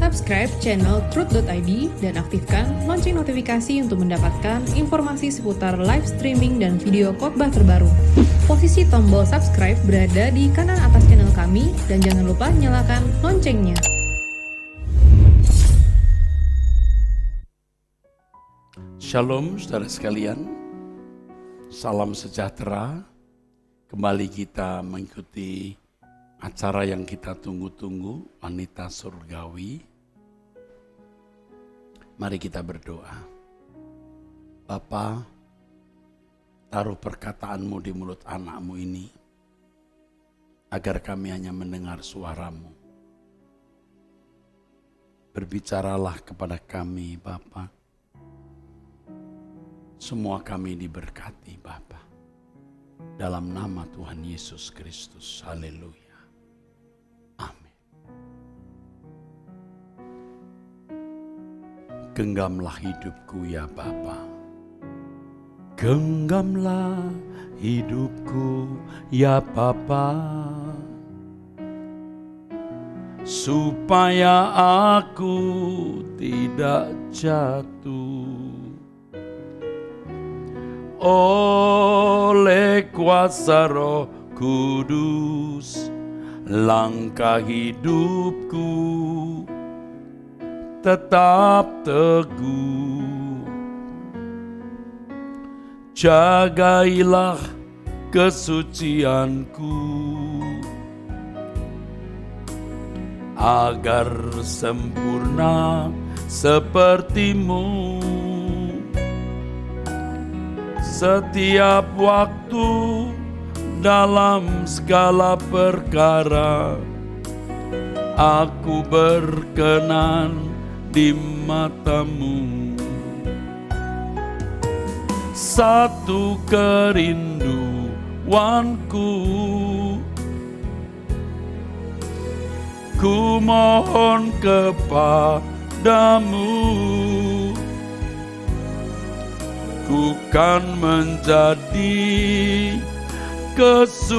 Subscribe channel Truth.id dan aktifkan lonceng notifikasi untuk mendapatkan informasi seputar live streaming dan video khotbah terbaru. Posisi tombol subscribe berada di kanan atas channel kami dan jangan lupa nyalakan loncengnya. Shalom saudara sekalian, salam sejahtera. Kembali kita mengikuti acara yang kita tunggu-tunggu, Wanita Surgawi. Mari kita berdoa. Bapa, taruh perkataanmu di mulut anakmu ini, agar kami hanya mendengar suaramu. Berbicaralah kepada kami, Bapa. Semua kami diberkati, Bapa. Dalam nama Tuhan Yesus Kristus. Haleluya. Amin. Genggamlah hidupku ya Bapa. Genggamlah hidupku ya Bapa. Supaya aku tidak jatuh oleh kuasa Roh Kudus. Langkah hidupku tetap teguh. Jagailah kesucianku, agar sempurna sepertimu. Setiap waktu dalam segala perkara, aku berkenan di matamu. Satu kerinduanku, ku mohon kepadamu, ku kan menjadi kesukaan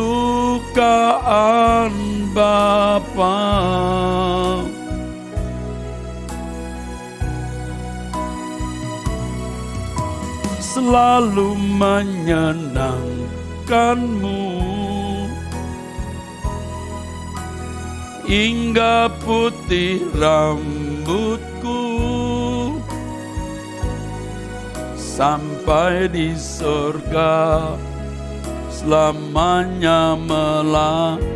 Bapa. Selalu menyenangkanmu, hingga putih rambutku, sampai di surga selamanya melayanimu.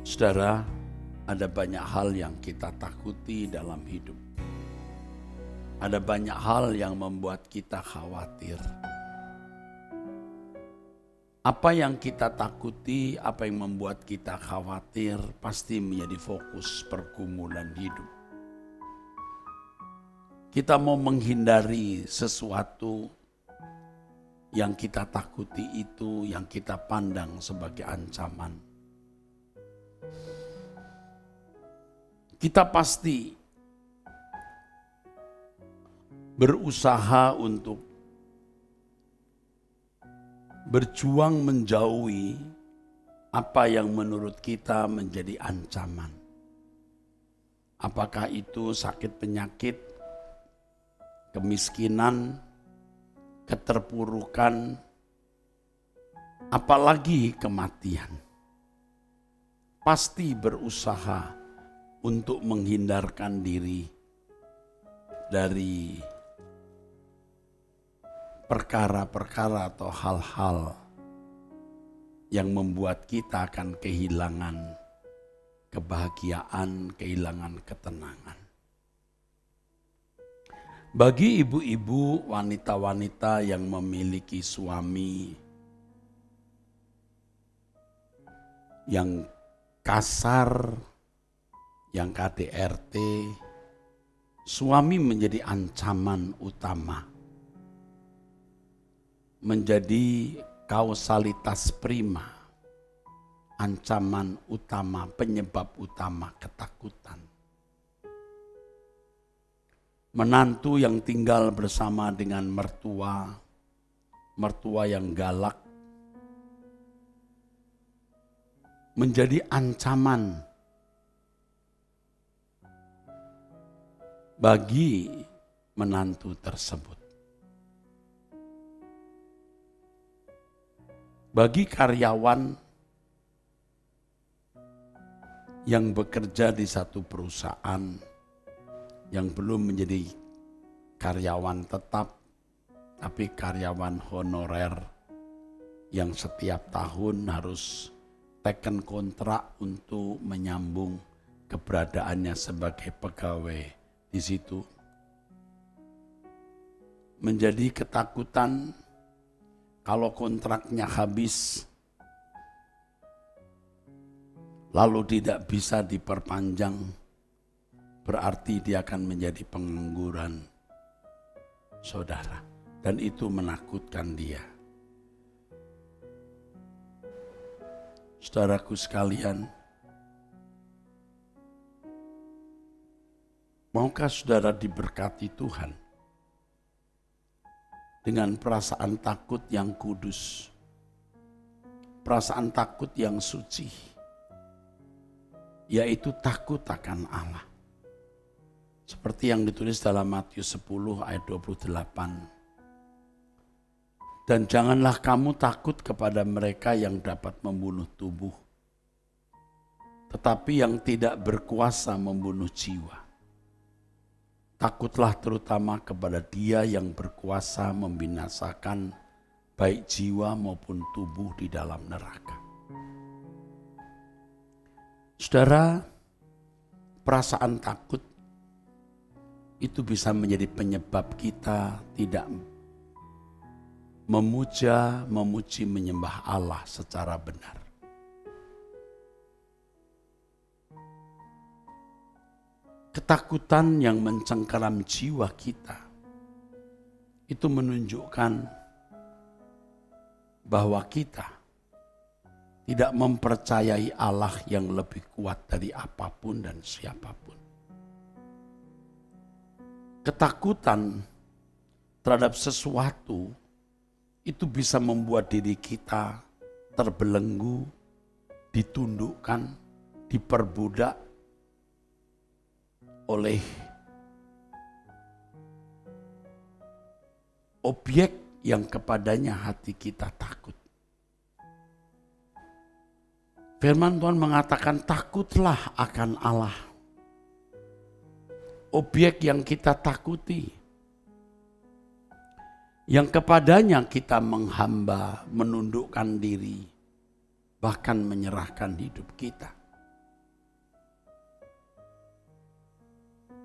Saudara, ada banyak hal yang kita takuti dalam hidup. Ada banyak hal yang membuat kita khawatir. Apa yang kita takuti, apa yang membuat kita khawatir, pasti menjadi fokus pergumulan hidup. Kita mau menghindari sesuatu yang kita takuti itu, yang kita pandang sebagai ancaman. Kita pasti berusaha untuk berjuang menjauhi apa yang menurut kita menjadi ancaman. Apakah itu sakit penyakit, kemiskinan, keterpurukan, apalagi kematian. Pasti berusaha untuk menghindarkan diri dari perkara-perkara atau hal-hal yang membuat kita akan kehilangan kebahagiaan, kehilangan ketenangan. Bagi ibu-ibu, wanita-wanita yang memiliki suami yang kasar, yang KDRT, suami menjadi ancaman utama. Menjadi kausalitas prima, ancaman utama, penyebab utama ketakutan. Menantu yang tinggal bersama dengan mertua yang galak, menjadi ancaman bagi menantu tersebut. Bagi karyawan yang bekerja di satu perusahaan yang belum menjadi karyawan tetap, tapi karyawan honorer yang setiap tahun harus teken kontrak untuk menyambung keberadaannya sebagai pegawai di situ. Menjadi ketakutan kalau kontraknya habis, lalu tidak bisa diperpanjang, berarti dia akan menjadi pengangguran, saudara. Dan itu menakutkan dia. Saudaraku sekalian, maukah saudara diberkati Tuhan dengan perasaan takut yang kudus, perasaan takut yang suci, yaitu takut akan Allah. Seperti yang ditulis dalam Matius 10 ayat 28. Dan janganlah kamu takut kepada mereka yang dapat membunuh tubuh, tetapi yang tidak berkuasa membunuh jiwa. Takutlah terutama kepada Dia yang berkuasa membinasakan baik jiwa maupun tubuh di dalam neraka. Saudara, perasaan takut itu bisa menjadi penyebab kita tidak memuja, memuji, menyembah Allah secara benar. Ketakutan yang mencengkeram jiwa kita itu menunjukkan bahwa kita tidak mempercayai Allah yang lebih kuat dari apapun dan siapapun. Ketakutan terhadap sesuatu itu bisa membuat diri kita terbelenggu, ditundukkan, diperbudak oleh objek yang kepadanya hati kita takut. Firman Tuhan mengatakan takutlah akan Allah. Objek yang kita takuti, yang kepadanya kita menghamba, menundukkan diri, bahkan menyerahkan hidup kita.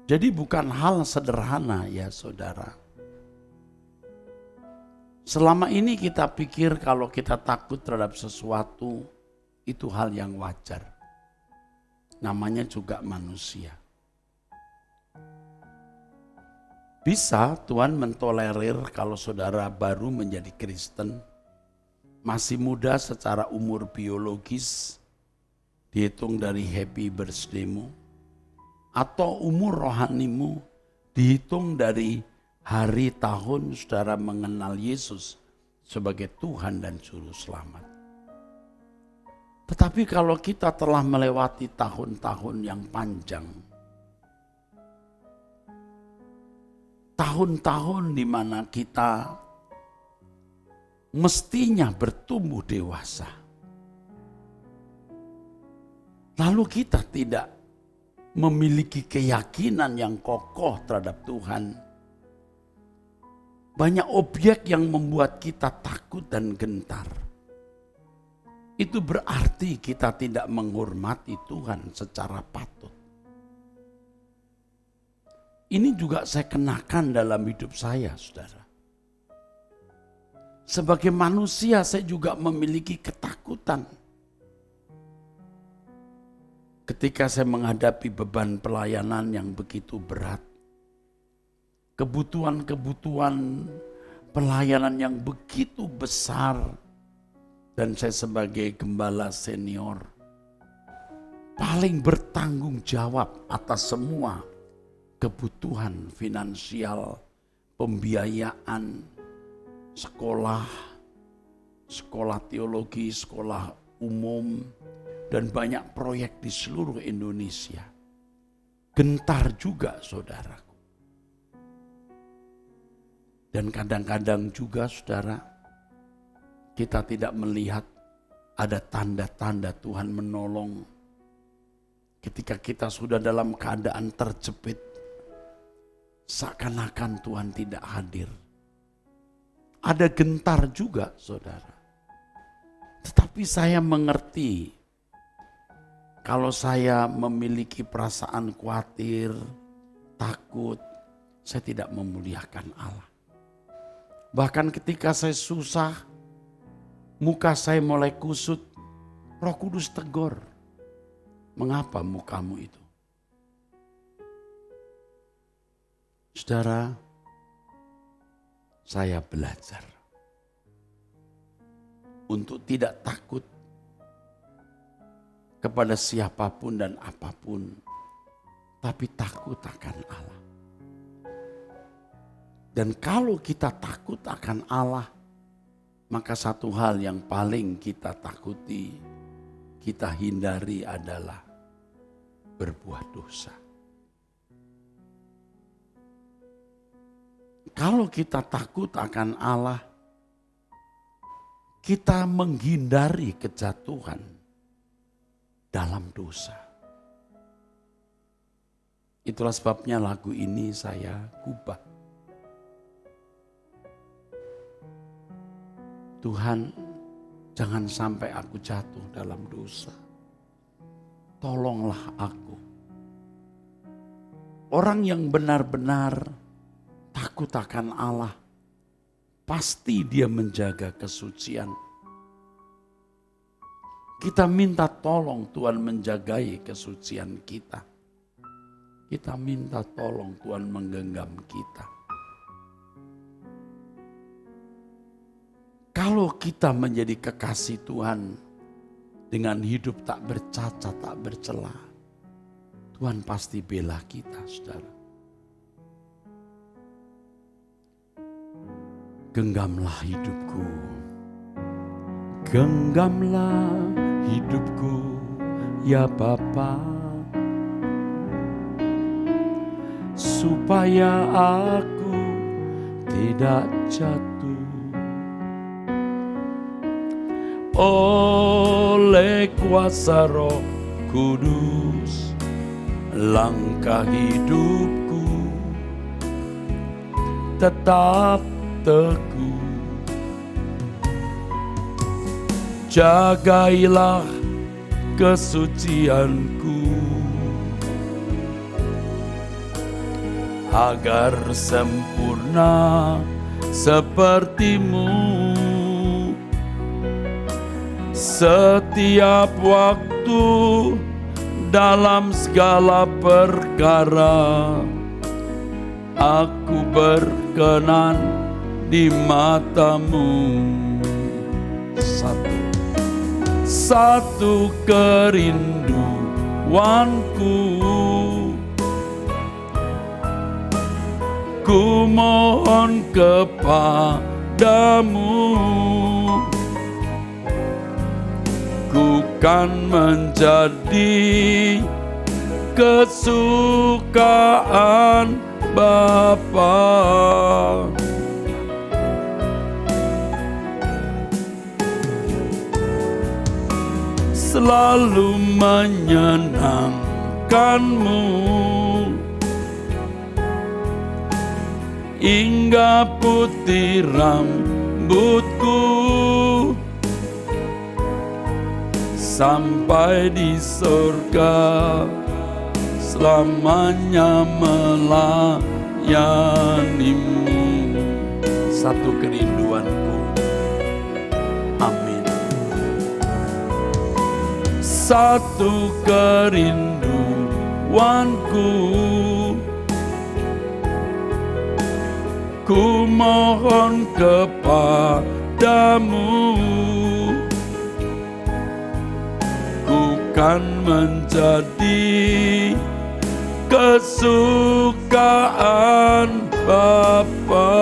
Jadi bukan hal sederhana ya saudara. Selama ini kita pikir kalau kita takut terhadap sesuatu itu hal yang wajar. Namanya juga manusia. Bisa Tuhan mentolerir kalau saudara baru menjadi Kristen, masih muda secara umur biologis, dihitung dari happy birthday-mu, atau umur rohanimu dihitung dari hari tahun saudara mengenal Yesus sebagai Tuhan dan Juru Selamat. Tetapi kalau kita telah melewati tahun-tahun yang panjang, tahun-tahun di mana kita mestinya bertumbuh dewasa, lalu kita tidak memiliki keyakinan yang kokoh terhadap Tuhan. Banyak objek yang membuat kita takut dan gentar. Itu berarti kita tidak menghormati Tuhan secara patut. Ini juga saya kenakan dalam hidup saya, saudara. Sebagai manusia saya juga memiliki ketakutan. Ketika saya menghadapi beban pelayanan yang begitu berat, kebutuhan-kebutuhan pelayanan yang begitu besar, dan saya sebagai gembala senior paling bertanggung jawab atas semua kebutuhan finansial, pembiayaan, sekolah teologi, sekolah umum, dan banyak proyek di seluruh Indonesia. Gentar juga saudaraku. Dan kadang-kadang juga saudara, kita tidak melihat ada tanda-tanda Tuhan menolong. Ketika kita sudah dalam keadaan terjepit, seakan-akan Tuhan tidak hadir. Ada gentar juga saudara. Tetapi saya mengerti, kalau saya memiliki perasaan khawatir, takut, saya tidak memuliakan Allah. Bahkan ketika saya susah, muka saya mulai kusut, Roh Kudus tegur, mengapa mukamu itu? Saudara, saya belajar untuk tidak takut kepada siapapun dan apapun, tapi takut akan Allah. Dan kalau kita takut akan Allah, maka satu hal yang paling kita takuti, kita hindari adalah berbuat dosa. Kalau kita takut akan Allah, kita menghindari kejatuhan dalam dosa. Itulah sebabnya lagu ini saya ubah. Tuhan, jangan sampai aku jatuh dalam dosa. Tolonglah aku. Orang yang benar-benar takut akan Allah, pasti dia menjaga kesucian. Kita minta tolong Tuhan menjagai kesucian kita. Kita minta tolong Tuhan menggenggam kita. Kalau kita menjadi kekasih Tuhan dengan hidup tak bercacat, tak bercela, Tuhan pasti bela kita, saudara. Genggamlah hidupku, genggamlah hidupku, ya Bapa, supaya aku tidak jatuh oleh kuasa Roh Kudus. Langkah hidupku tetap teguh, jagailah kesucianku, agar sempurna sepertimu. Setiap waktu dalam segala perkara, aku berkenan di matamu. Satu kerinduanku, ku mohon kepadamu, ku kan menjadi kesukaan Bapa. Selalu menyenangkanmu hingga putih rambutku, sampai di surga selamanya melayanimu. Satu kerinduanku, amin. Satu kerinduanku, ku mohon kepadamu, ku kan menjadi kesukaan Bapa.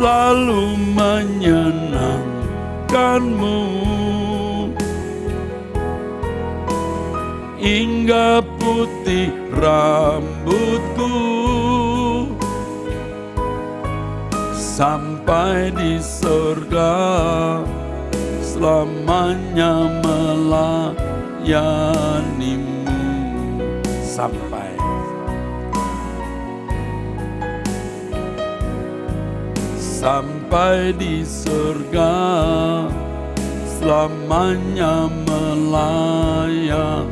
selalu menyenangkanmu, hingga putih rambutku, sampai di surga selamanya melayanimu. Sampai di surga selamanya melayanimu.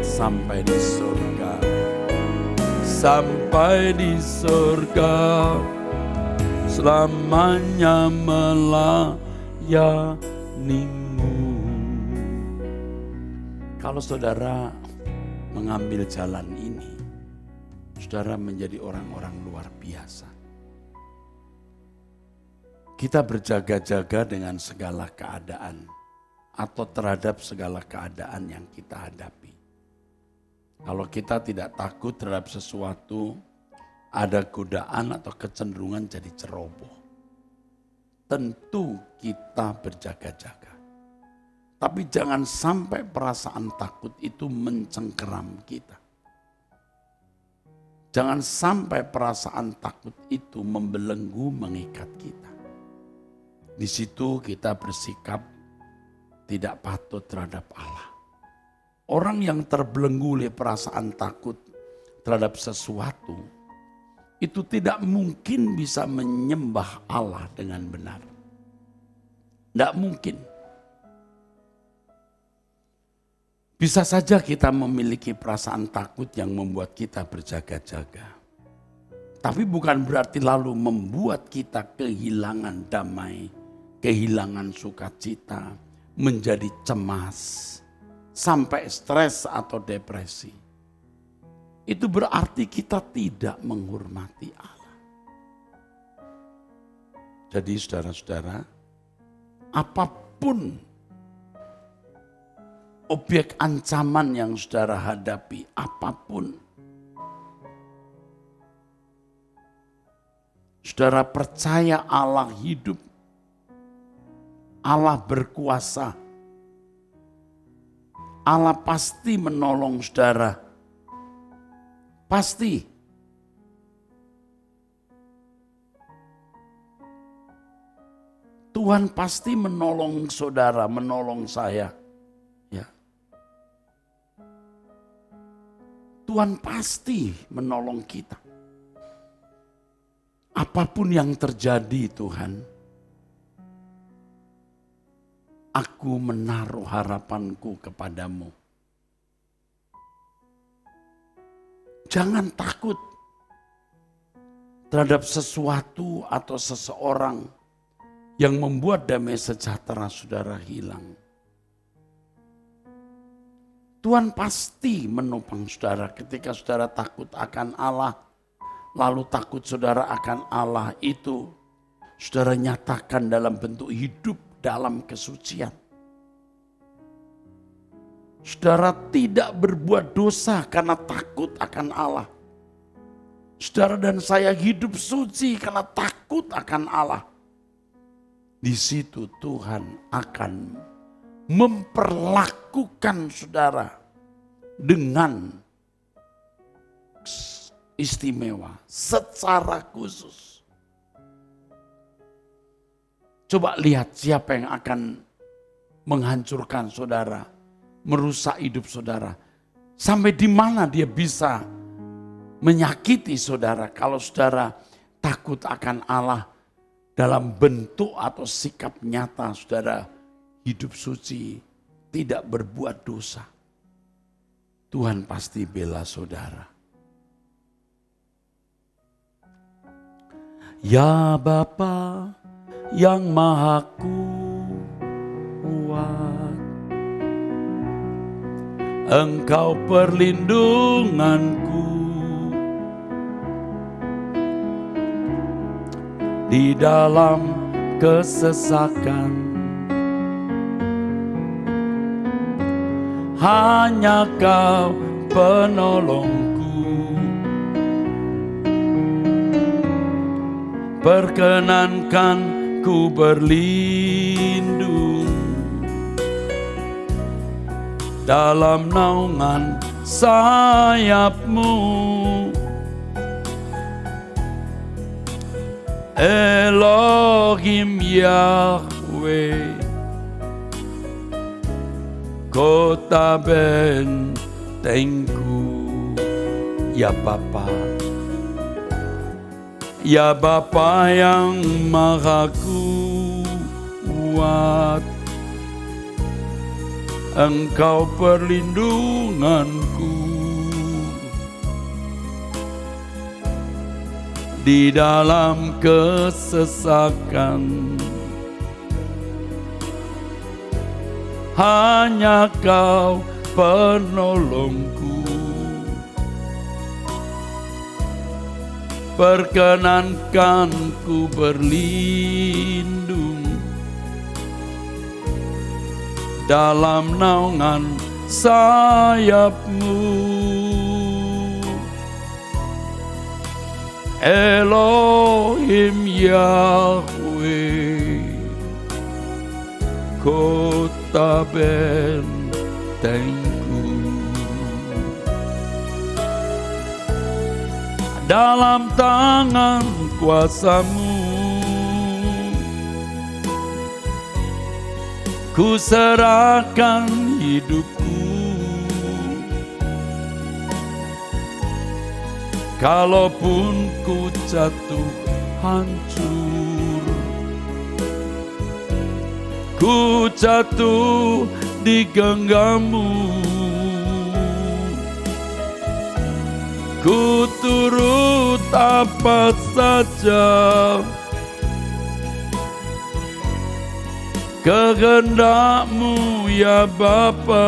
Sampai di surga, sampai di surga selamanya melayanimu. Kalau saudara mengambil jalan ini, saudara menjadi orang-orang luar biasa. Kita berjaga-jaga dengan segala keadaan atau terhadap segala keadaan yang kita hadapi. Kalau kita tidak takut terhadap sesuatu, ada godaan atau kecenderungan jadi ceroboh. Tentu kita berjaga-jaga. Tapi jangan sampai perasaan takut itu mencengkeram kita. Jangan sampai perasaan takut itu membelenggu, mengikat kita. Di situ kita bersikap tidak patut terhadap Allah. Orang yang terbelenggu oleh perasaan takut terhadap sesuatu, itu tidak mungkin bisa menyembah Allah dengan benar. Tidak mungkin. Bisa saja kita memiliki perasaan takut yang membuat kita berjaga-jaga. Tapi bukan berarti lalu membuat kita kehilangan damai, kehilangan sukacita, menjadi cemas, sampai stres atau depresi. Itu berarti kita tidak menghormati Allah. Jadi saudara-saudara, apapun objek ancaman yang saudara hadapi, apapun, saudara percaya Allah hidup, Allah berkuasa, Allah pasti menolong saudara, pasti. Tuhan pasti menolong saudara, menolong saya. Ya. Tuhan pasti menolong kita. Apapun yang terjadi Tuhan, aku menaruh harapanku kepadamu. Jangan takut terhadap sesuatu atau seseorang yang membuat damai sejahtera saudara hilang. Tuhan pasti menopang saudara ketika saudara takut akan Allah, lalu takut saudara akan Allah itu saudara nyatakan dalam bentuk hidup dalam kesucian. Saudara tidak berbuat dosa karena takut akan Allah. Saudara dan saya hidup suci karena takut akan Allah. Di situ Tuhan akan memperlakukan saudara dengan istimewa, secara khusus. Coba lihat siapa yang akan menghancurkan saudara, merusak hidup saudara. Sampai di mana dia bisa menyakiti saudara kalau saudara takut akan Allah dalam bentuk atau sikap nyata saudara hidup suci, tidak berbuat dosa. Tuhan pasti bela saudara. Ya Bapa yang Maha Kuat, Engkau perlindunganku di dalam kesesakan. Hanya Kau penolongku, perkenankan ku berlindung dalam naungan sayap-Mu. Elohim Yahweh, kota bentengku, ya Bapa, ya Bapa yang maha kuat, Engkau perlindunganku di dalam kesesakan. Hanya Kau penolongku, perkenankan ku berlindung dalam naungan sayap-Mu. Elohim Yahweh, kota bentengku, dalam tangan kuasa-Mu ku serahkan hidupku. Kalaupun ku jatuh hancur, ku jatuh di genggammu, ku turut apa saja kehendak-Mu, ya Bapa.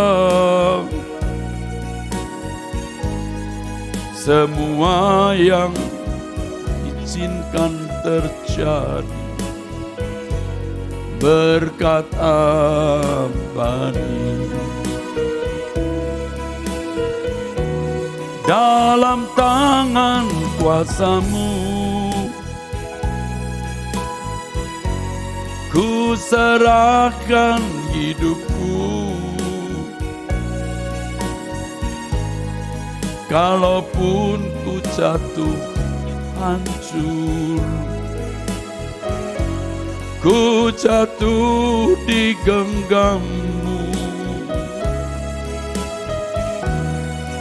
Semua yang izinkan terjadi berkat abadi dalam tangan kuasa-Mu ku serahkan hidupku. Kalaupun ku jatuh hancur, ku jatuh di genggam-Mu,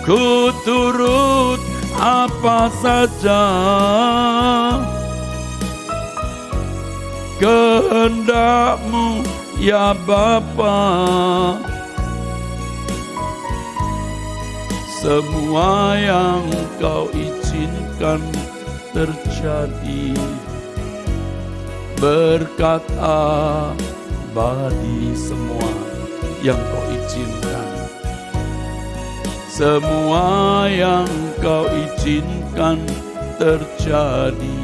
ku turut apa saja kehendak-Mu, ya Bapa. Semua yang Kau izinkan terjadi berkat abadi. Semua yang Kau izinkan, semua yang Kau izinkan terjadi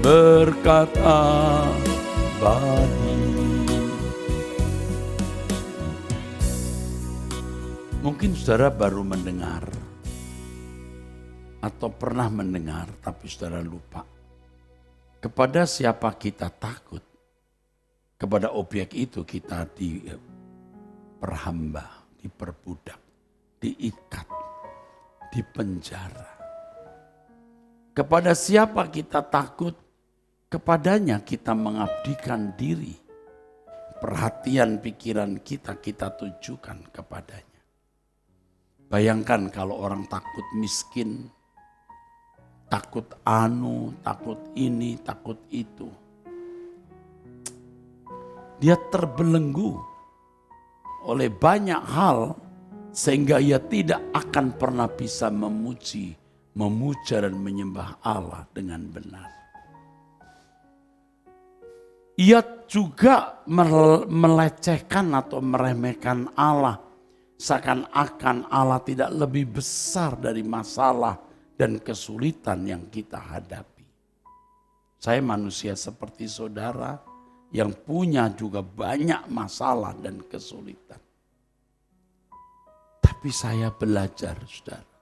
berkat abadi. Mungkin saudara baru mendengar atau pernah mendengar tapi saudara lupa. Kepada siapa kita takut? Kepada objek itu kita diperhamba, diperbudak, diikat, dipenjara. Kepada siapa kita takut? Kepadanya kita mengabdikan diri. Perhatian pikiran kita tujukan kepadanya. Bayangkan kalau orang takut miskin, takut takut ini, takut itu. Dia terbelenggu oleh banyak hal sehingga ia tidak akan pernah bisa memuji, memuja dan menyembah Allah dengan benar. Ia juga melecehkan atau meremehkan Allah. Seakan-akan Allah tidak lebih besar dari masalah dan kesulitan yang kita hadapi. Saya manusia seperti saudara yang punya juga banyak masalah dan kesulitan. Tapi saya belajar, saudara.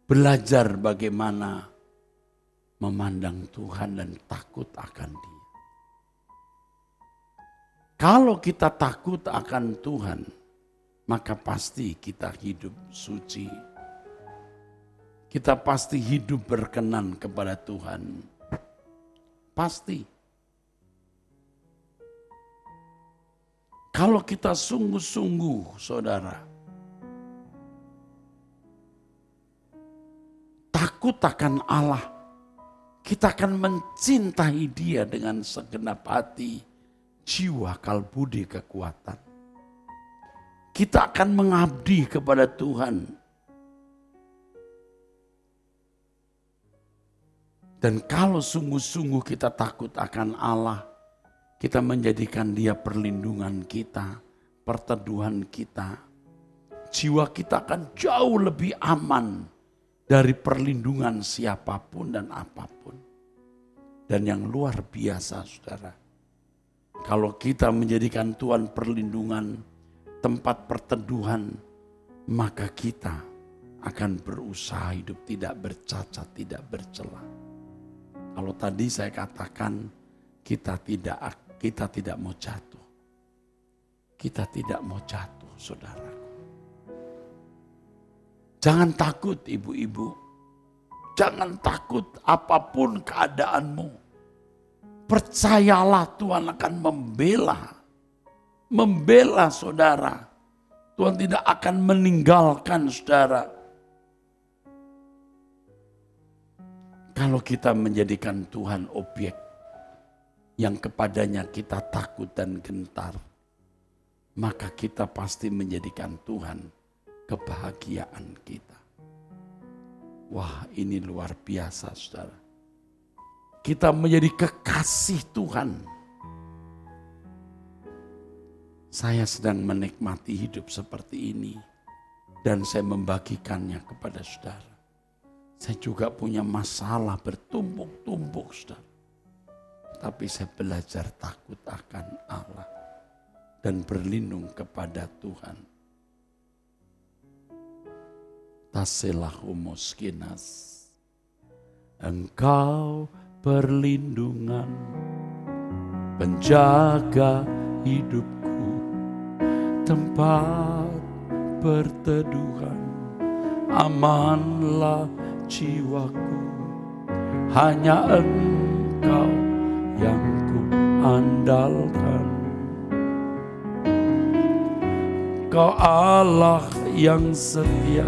Belajar bagaimana memandang Tuhan dan takut akan Dia. Kalau kita takut akan Tuhan, maka pasti kita hidup suci. Kita pasti hidup berkenan kepada Tuhan. Pasti. Kalau kita sungguh-sungguh, saudara, takut akan Allah, kita akan mencintai Dia dengan segenap hati, jiwa, kalbudi, kekuatan. Kita akan mengabdi kepada Tuhan. Dan kalau sungguh-sungguh kita takut akan Allah, kita menjadikan Dia perlindungan kita, perteduhan kita. Jiwa kita akan jauh lebih aman dari perlindungan siapapun dan apapun. Dan yang luar biasa, saudara, kalau kita menjadikan Tuhan perlindungan, tempat perteduhan, maka kita akan berusaha hidup tidak bercacat, tidak bercela. Kalau tadi saya katakan kita tidak mau jatuh. Kita tidak mau jatuh, saudaraku. Jangan takut, ibu-ibu. Jangan takut apapun keadaanmu. Percayalah Tuhan akan membela saudara. Tuhan tidak akan meninggalkan saudara. Kalau kita menjadikan Tuhan objek yang kepadanya kita takut dan gentar, maka kita pasti menjadikan Tuhan kebahagiaan kita. Wah, ini luar biasa, saudara. Kita menjadi kekasih Tuhan. Saya sedang menikmati hidup seperti ini dan saya membagikannya kepada saudara. Saya juga punya masalah bertumpuk-tumpuk, saudara. Tapi saya belajar takut akan Allah dan berlindung kepada Tuhan. Taselahumos kinas. Engkau perlindungan, penjaga hidupku, tempat perteduhan, amanlah jiwaku, hanya Engkau yang ku andalkan. Kau Allah yang setia,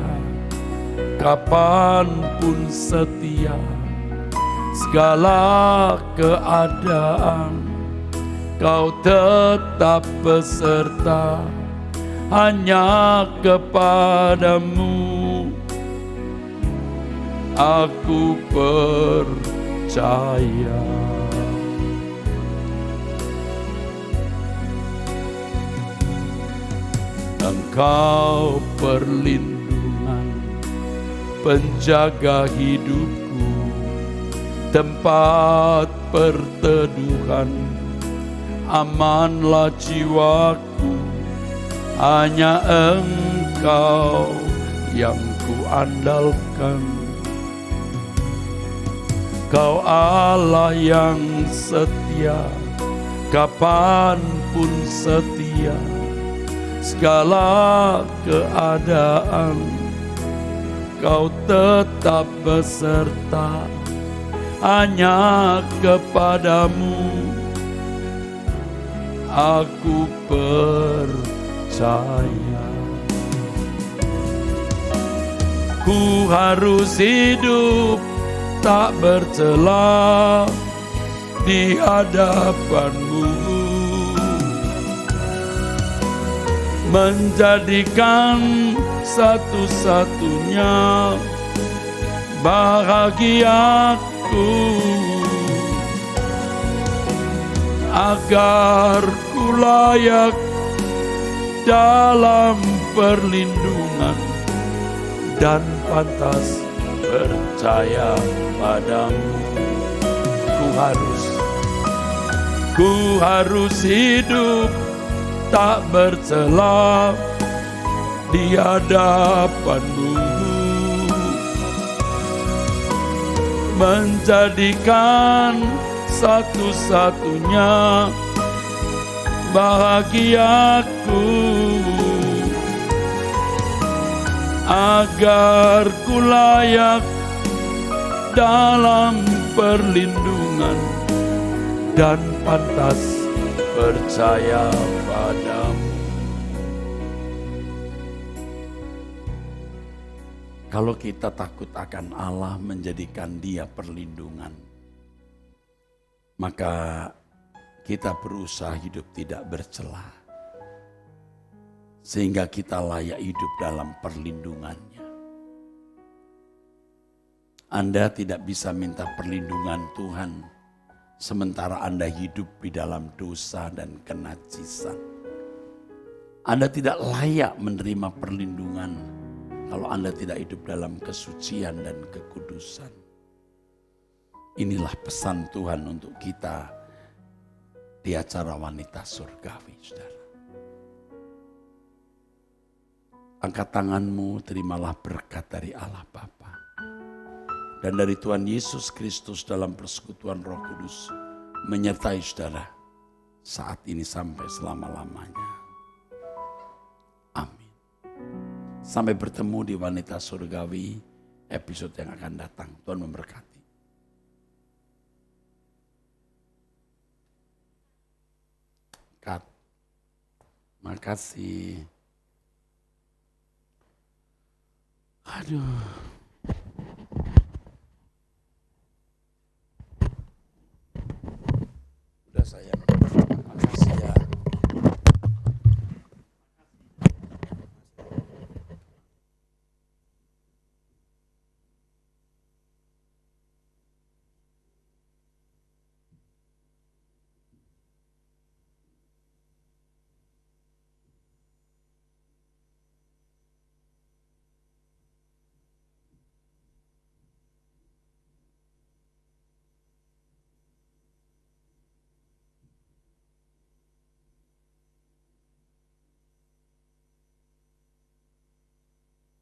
kapanpun setia, segala keadaan Kau tetap beserta, hanya kepadamu aku percaya. Engkau perlindungan, penjaga hidupku, tempat perteduhan, amanlah jiwaku, hanya Engkau yang ku andalkan. Kau Allah yang setia, kapanpun setia, segala keadaan Kau tetap beserta, hanya kepadamu aku percaya. Ku harus hidup tak bercela di hadapan-Mu, menjadikan satu-satunya bahagiaku, agar ku layak dalam perlindungan dan pantas percaya padamu. Ku harus hidup tak bercela di hadapan-Mu, menjadikan satu-satunya bahagiaku, agar ku layak dalam perlindungan dan pantas percaya padamu. Kalau kita takut akan Allah menjadikan Dia perlindungan, maka kita berusaha hidup tidak bercela, sehingga kita layak hidup dalam perlindungannya. Anda tidak bisa minta perlindungan Tuhan sementara Anda hidup di dalam dosa dan kenajisan. Anda tidak layak menerima perlindungan kalau Anda tidak hidup dalam kesucian dan kekudusan. Inilah pesan Tuhan untuk kita di acara Wanita Surgawi, saudara. Angkat tanganmu, terimalah berkat dari Allah Bapa dan dari Tuhan Yesus Kristus dalam persekutuan Roh Kudus menyertai saudara saat ini sampai selama-lamanya. Amin. Sampai bertemu di Wanita Surgawi episode yang akan datang. Tuhan memberkati. Kat. Makasih. Aduh.